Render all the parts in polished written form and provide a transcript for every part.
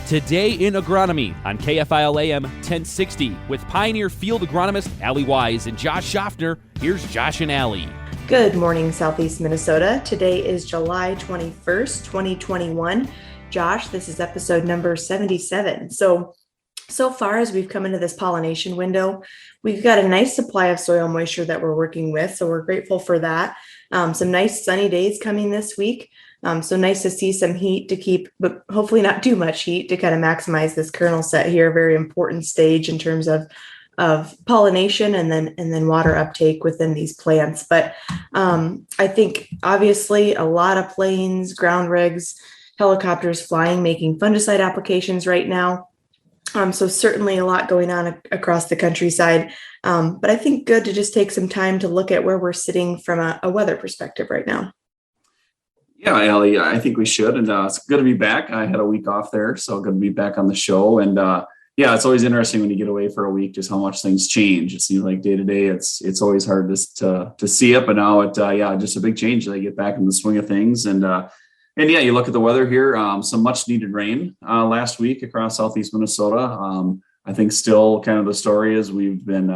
Today in Agronomy on KFIL AM 1060 with Pioneer Field Agronomist Allie Wise and Josh Schaffner. Here's Josh and Allie. Good morning, Southeast Minnesota. Today is July 21st, 2021. Josh, this is episode number 77. So far as we've come into this pollination window, we've got a nice supply of soil moisture that we're working with. So we're grateful for that. Some nice sunny days coming this week. So nice to see some heat to keep, but hopefully not too much heat to kind of maximize this kernel set here. A very important stage in terms of pollination and then water uptake within these plants. But I think obviously a lot of planes, ground rigs, helicopters flying, making fungicide applications right now. So certainly a lot going on across the countryside. But I think good to just take some time to look at where we're sitting from a weather perspective right now. Yeah, Allie, I think we should. And it's good to be back. I had a week off there, so good to be back on the show. And yeah, it's always interesting when you get away for a week, just how much things change. It seems like day to day, it's always hard to see it. But now just a big change. They get back in the swing of things. And yeah, you look at the weather here, some much needed rain last week across Southeast Minnesota. I think still kind of the story is we've been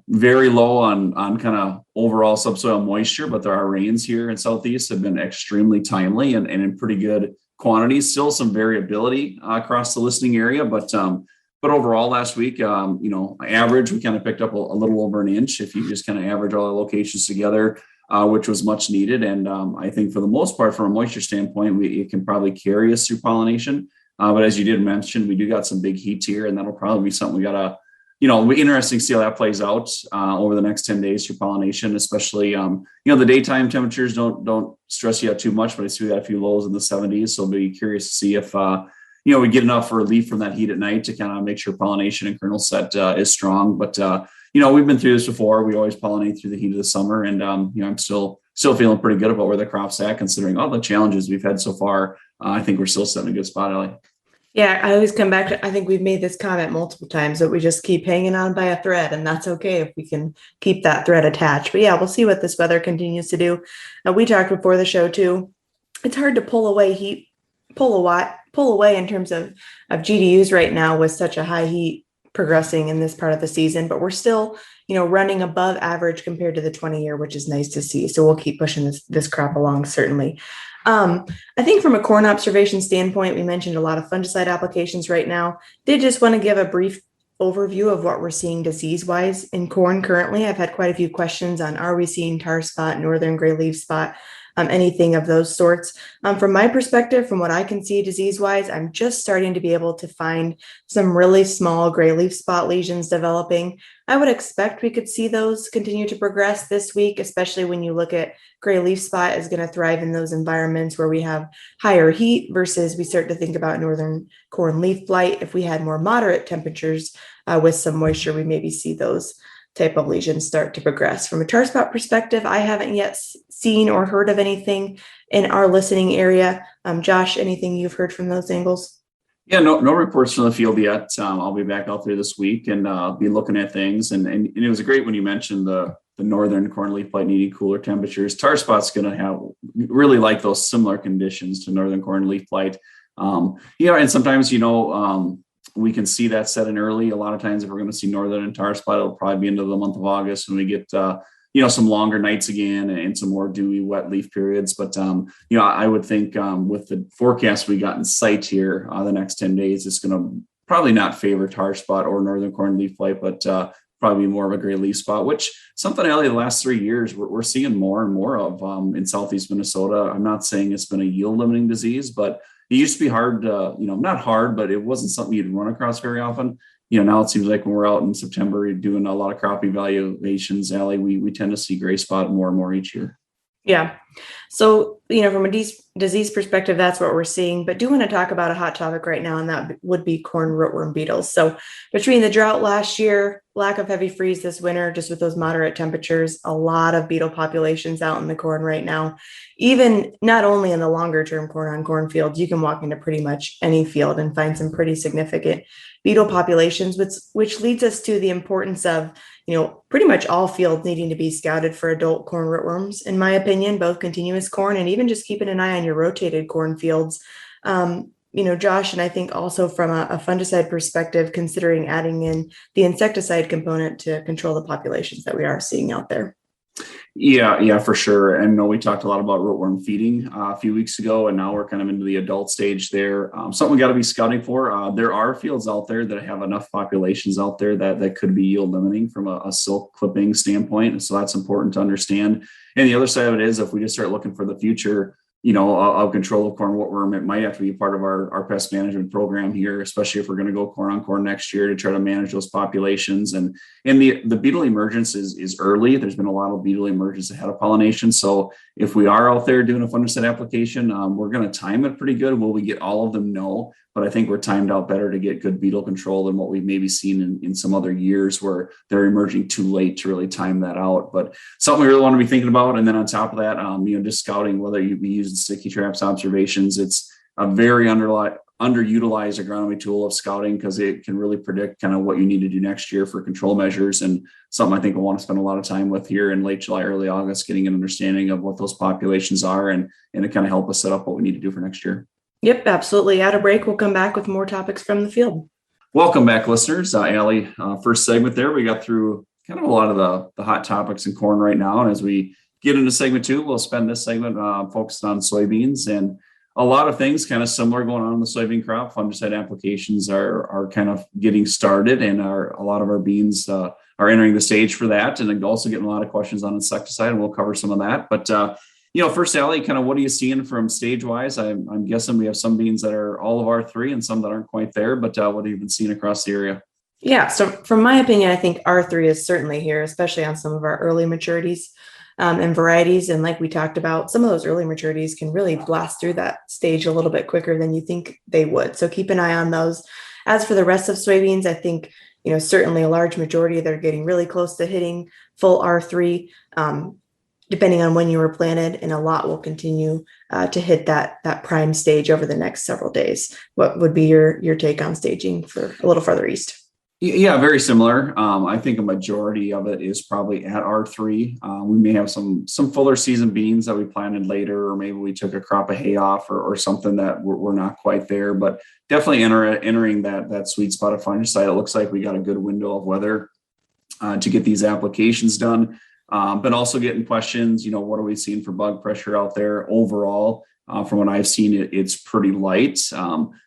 very low on kind of overall subsoil moisture, but there are rains here in Southeast have been extremely timely and in pretty good quantities. Still some variability across the listening area, but overall last week, average, we kind of picked up a little over an inch if you just kind of average all the locations together, which was much needed. And I think for the most part, from a moisture standpoint, it can probably carry us through pollination. But as you did mention, we do got some big heat here, and that'll probably be something we got to it'll be interesting to see how that plays out over the next 10 days through pollination, especially, the daytime temperatures don't stress you out too much, but I see we got a few lows in the 70s. So I'll be curious to see if, we get enough relief from that heat at night to kind of make sure pollination and kernel set is strong. But, we've been through this before. We always pollinate through the heat of the summer. And, I'm still feeling pretty good about where the crop's at, considering all the challenges we've had so far. I think we're still sitting in a good spot, Ellie. Yeah, I always come back to, I think we've made this comment multiple times that we just keep hanging on by a thread, and that's okay if we can keep that thread attached. But yeah, we'll see what this weather continues to do. We talked before the show too. It's hard to pull away in terms of GDUs right now with such a high heat progressing in this part of the season, but we're still, running above average compared to the 20-year, which is nice to see. So we'll keep pushing this crop along, certainly. I think from a corn observation standpoint, we mentioned a lot of fungicide applications right now. Did just want to give a brief overview of what we're seeing disease-wise in corn currently. I've had quite a few questions on, are we seeing tar spot, northern gray leaf spot, anything of those sorts. From my perspective, from what I can see disease-wise, I'm just starting to be able to find some really small gray leaf spot lesions developing. I would expect we could see those continue to progress this week, especially when you look at gray leaf spot is going to thrive in those environments where we have higher heat versus we start to think about northern corn leaf blight. If we had more moderate temperatures with some moisture, we maybe see those type of lesions start to progress. From a tar spot perspective, I haven't yet seen or heard of anything in our listening area. Josh, anything you've heard from those angles? Yeah, no reports from the field yet. I'll be back out there this week and be looking at things. And it was great when you mentioned the northern corn leaf blight needing cooler temperatures. Tar spot's going to have really like those similar conditions to northern corn leaf blight. And sometimes, we can see that set in early. A lot of times if we're going to see northern and tar spot, it'll probably be into the month of August when we get, some longer nights again and some more dewy, wet leaf periods. But, I would think with the forecast we got in sight here the next 10 days, it's going to probably not favor tar spot or northern corn leaf blight, but probably more of a gray leaf spot, which something Ellie, the last 3 years, we're seeing more and more of in Southeast Minnesota. I'm not saying it's been a yield limiting disease, but it used to be hard, not hard, but it wasn't something you'd run across very often. Now it seems like when we're out in September, you're doing a lot of crop evaluations, Allie, we tend to see gray spot more and more each year. Yeah. So, from a disease perspective, that's what we're seeing, but do want to talk about a hot topic right now, and that would be corn rootworm beetles. So between the drought last year, lack of heavy freeze this winter, just with those moderate temperatures, a lot of beetle populations out in the corn right now. Even not only in the longer term corn on corn fields, you can walk into pretty much any field and find some pretty significant beetle populations, which leads us to the importance of, pretty much all fields needing to be scouted for adult corn rootworms, in my opinion, both continuous corn and even just keeping an eye on your rotated corn fields. Josh, and I think also from a fungicide perspective, considering adding in the insecticide component to control the populations that we are seeing out there. Yeah, for sure. And we talked a lot about rootworm feeding a few weeks ago, and now we're kind of into the adult stage there. Something we got to be scouting for. There are fields out there that have enough populations out there that could be yield limiting from a silk clipping standpoint. So that's important to understand. And the other side of it is, if we just start looking for the future, of control of corn rootworm, it might have to be part of our pest management program here, especially if we're going to go corn on corn next year to try to manage those populations. And the beetle emergence is early. There's been a lot of beetle emergence ahead of pollination. So if we are out there doing a fungicide application, we're going to time it pretty good. Will we get all of them? No. But I think we're timed out better to get good beetle control than what we've maybe seen in some other years where they're emerging too late to really time that out. But something we really want to be thinking about. And then on top of that, just scouting, whether you be using sticky traps, observations, it's a very underutilized agronomy tool of scouting because it can really predict kind of what you need to do next year for control measures. And something I think we'll want to spend a lot of time with here in late July, early August, getting an understanding of what those populations are and to kind of help us set up what we need to do for next year. Yep, absolutely. At a break, we'll come back with more topics from the field. Welcome back, listeners. Allie, first segment there, we got through kind of a lot of the hot topics in corn right now. And as we get into segment two, we'll spend this segment focused on soybeans and a lot of things kind of similar going on in the soybean crop. Fungicide applications are kind of getting started, and a lot of our beans are entering the stage for that. And also getting a lot of questions on insecticide, and we'll cover some of that. But first, Allie, kind of what are you seeing from stage wise? I'm guessing we have some beans that are all of R3 and some that aren't quite there, but what have you been seeing across the area? Yeah, so from my opinion, I think R3 is certainly here, especially on some of our early maturities and varieties. And like we talked about, some of those early maturities can really blast through that stage a little bit quicker than you think they would. So keep an eye on those. As for the rest of soybeans, I think, certainly a large majority that are getting really close to hitting full R3. Depending on when you were planted, and a lot will continue to hit that prime stage over the next several days. What would be your take on staging for a little further east? Yeah, very similar. I think a majority of it is probably at R3. We may have some fuller season beans that we planted later, or maybe we took a crop of hay off or something that we're not quite there, but definitely entering that sweet spot of fungicide. It looks like we got a good window of weather to get these applications done. But also getting questions, what are we seeing for bug pressure out there overall? From what I've seen, it's pretty light.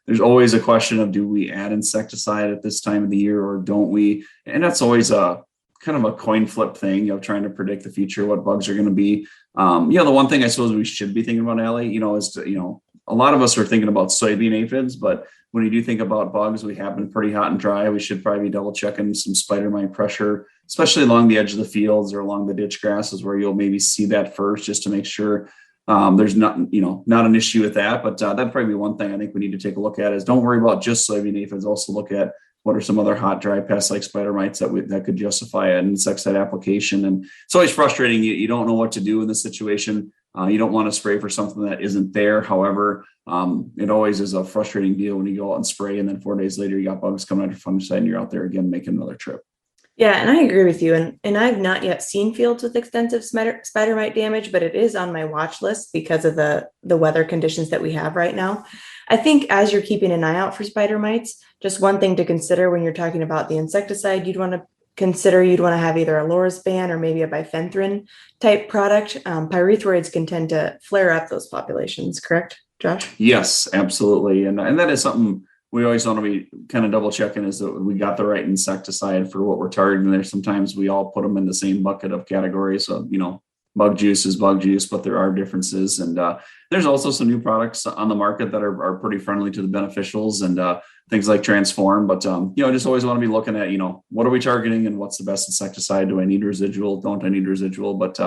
There's always a question of, do we add insecticide at this time of the year or don't we? And that's always a kind of a coin flip thing, trying to predict the future, what bugs are going to be. The one thing I suppose we should be thinking about, Allie, is a lot of us are thinking about soybean aphids, but when you do think about bugs, we have been pretty hot and dry. We should probably be double checking some spider mite pressure, especially along the edge of the fields or along the ditch grasses where you'll maybe see that first, just to make sure there's not an issue with that. But that'd probably be one thing I think we need to take a look at is don't worry about just soybean aphids. Also look at what are some other hot, dry pests like spider mites that could justify an insecticide application. And it's always frustrating. You don't know what to do in this situation. You don't want to spray for something that isn't there. However, it always is a frustrating deal when you go out and spray, and then 4 days later, you got bugs coming out of fungicide and you're out there again making another trip. Yeah, and I agree with you. And I've not yet seen fields with extensive spider mite damage, but it is on my watch list because of the weather conditions that we have right now. I think as you're keeping an eye out for spider mites, just one thing to consider when you're talking about the insecticide, you'd want to have either a lorazepam or maybe a bifenthrin type product. Pyrethroids can tend to flare up those populations, correct, Josh? Yes, absolutely. And that is something we always want to be kind of double checking, is that we got the right insecticide for what we're targeting there. Sometimes we all put them in the same bucket of categories. So, bug juice is bug juice, but there are differences. And there's also some new products on the market that are pretty friendly to the beneficials and things like Transform. But, just always want to be looking at, what are we targeting and what's the best insecticide? Do I need residual? Don't I need residual? But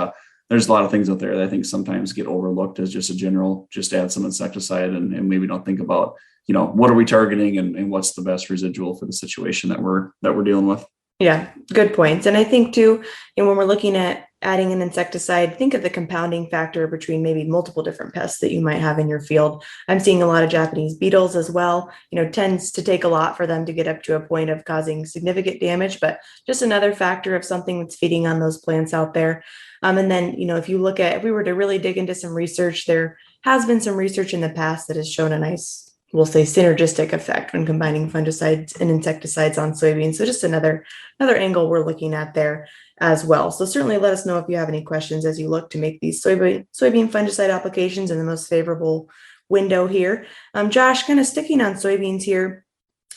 there's a lot of things out there that I think sometimes get overlooked as just a general, just add some insecticide and maybe don't think about, what are we targeting and what's the best residual for the situation that we're dealing with. Yeah, good points. And I think too, when we're looking at adding an insecticide, think of the compounding factor between maybe multiple different pests that you might have in your field. I'm seeing a lot of Japanese beetles as well. Tends to take a lot for them to get up to a point of causing significant damage, but just another factor of something that's feeding on those plants out there. And then, if we were to really dig into some research, there has been some research in the past that has shown a nice we'll say, synergistic effect when combining fungicides and insecticides on soybeans. So just another angle we're looking at there as well. So certainly let us know if you have any questions as you look to make these soybean fungicide applications in the most favorable window here. Josh, kind of sticking on soybeans here,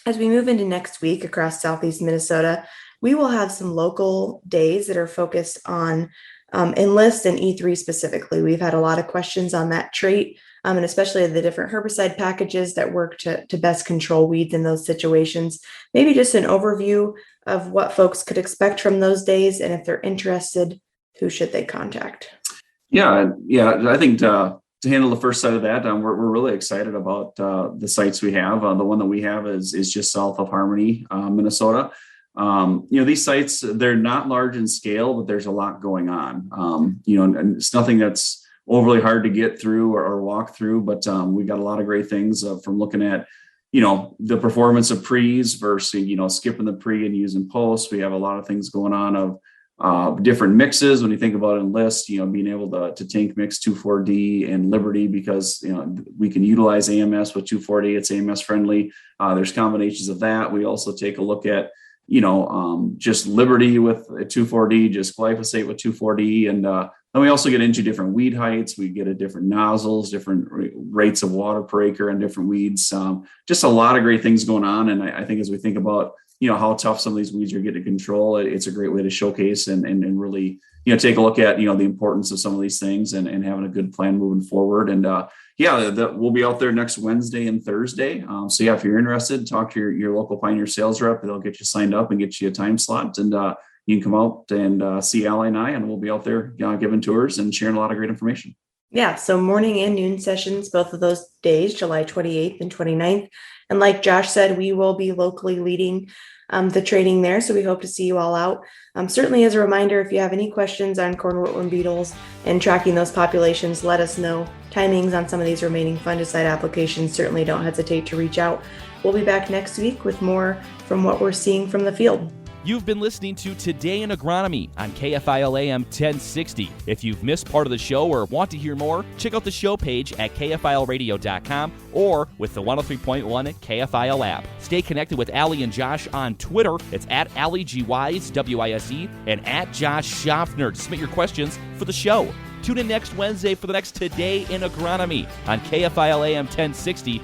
as we move into next week across Southeast Minnesota, we will have some local days that are focused on Enlist and E3 specifically. We've had a lot of questions on that trait, and especially the different herbicide packages that work to best control weeds in those situations. Maybe just an overview of what folks could expect from those days, and if they're interested, who should they contact? Yeah. I think to handle the first side of that, we're really excited about the sites we have. The one that we have is just south of Harmony, Minnesota. These sites, they're not large in scale, but there's a lot going on. And it's nothing that's overly hard to get through or walk through, but we got a lot of great things from looking at, the performance of pre's versus, skipping the pre and using post. We have a lot of things going on of different mixes. When you think about Enlist, being able to tank mix 2,4-D and Liberty, because, we can utilize AMS with 2,4-D. It's AMS friendly. There's combinations of that. We also take a look at, just Liberty with a 2,4-D, just glyphosate with 2,4-D. And then we also get into different weed heights. We get at different nozzles, different rates of water per acre and different weeds. Just a lot of great things going on. And I think as we think about, how tough some of these weeds are getting to control, it's a great way to showcase and really, take a look at, the importance of some of these things and having a good plan moving forward. And we'll be out there next Wednesday and Thursday. If you're interested, talk to your local Pioneer sales rep. They'll get you signed up and get you a time slot. And you can come out and see Allie and I, and we'll be out there giving tours and sharing a lot of great information. Yeah, so morning and noon sessions, both of those days, July 28th and 29th. And like Josh said, we will be locally leading the training there. So we hope to see you all out. Certainly as a reminder, if you have any questions on corn rootworm beetles and tracking those populations, let us know. Timings on some of these remaining fungicide applications, certainly don't hesitate to reach out. We'll be back next week with more from what we're seeing from the field. You've been listening to Today in Agronomy on KFIL AM 1060. If you've missed part of the show or want to hear more, check out the show page at kfilradio.com or with the 103.1 KFIL app. Stay connected with Allie and Josh on Twitter. It's at Allie GYs, WISE, and at Josh Schaffner to submit your questions for the show. Tune in next Wednesday for the next Today in Agronomy on KFIL AM 1060.